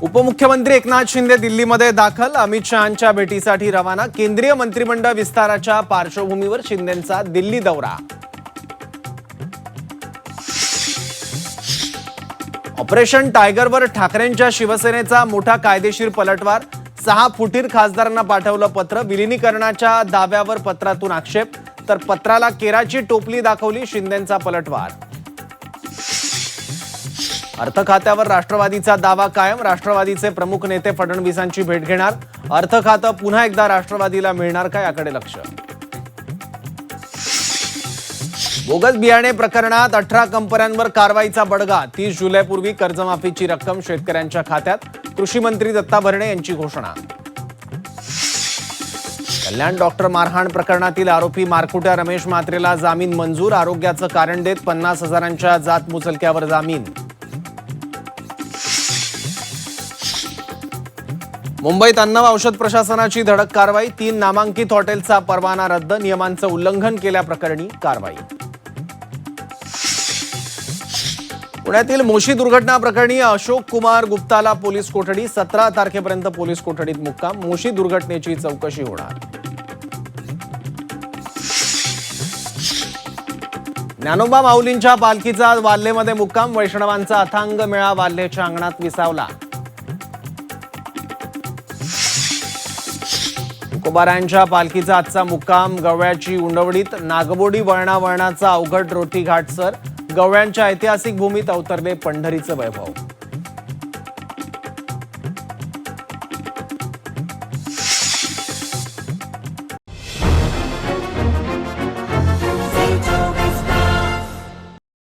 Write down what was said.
उपमुख्यमंत्री एकनाथ शिंदे दिल्लीमध्ये दाखल, अमित शहांच्या भेटीसाठी रवाना। केंद्रीय मंत्रिमंडळ विस्ताराच्या पार्श्वभूमीवर शिंदेंचा दिल्ली दौरा। ऑपरेशन टायगरवर ठाकरेंच्या शिवसेनेचा मोठा कायदेशीर पलटवार। 6 फुटीर खासदारांना पाठवलं पत्र, विलीनीकरणाच्या दाव्यावर पत्रातून आक्षेप, तर पत्राला केराची टोपली दाखवली, शिंदेंचा पलटवार। अर्थ खात्यावर राष्ट्रवादीचा दावा कायम, राष्ट्रवादीचे प्रमुख नेते फडणवीसांची भेट घेणार। अर्थ खातं पुन्हा एकदा राष्ट्रवादीला मिळणार का, याकडे लक्ष। बोगस बियाणे प्रकरणात 18 कंपन्यांवर कारवाईचा बडगा। 30 जुलैपूर्वी कर्जमाफीची रक्कम शेतकऱ्यांच्या खात्यात, कृषी मंत्री दत्ता भरणे यांची घोषणा। कल्याण डॉक्टर मारहाण प्रकरणातील आरोपी मारकुट्या रमेश म्हात्रेला जामीन मंजूर। आरोग्याचं कारण देत 50,000च्या जात मुचलक्यावर जामीन। मुंबईत अन्न व औषध प्रशासनाची धडक कारवाई। 3 नामांकित हॉटेलचा परवाना रद्द, नियमांचं उल्लंघन केल्याप्रकरणी कारवाई। पुण्यातील मोशी दुर्घटना प्रकरणी अशोक कुमार गुप्ताला पोलीस कोठडी। 17 तारखेपर्यंत पोलीस कोठडीत मुक्काम। मोशी दुर्घटनेची चौकशी होणार। ज्ञानोबा माऊलींच्या पालखीचा वाल्हेमध्ये मुक्काम। वैष्णवांचा अथांग मेळा वाल्हेच्या अंगणात विसावला। तुकोबारायांच्या पालखीचा आजचा मुक्काम गवळ्याची उंडवडीत। नागबोडी वळणावळणाचा अवघड रोटी घाटसर। गवळ्यांच्या ऐतिहासिक भूमीत अवतरले पंढरीचं वैभव।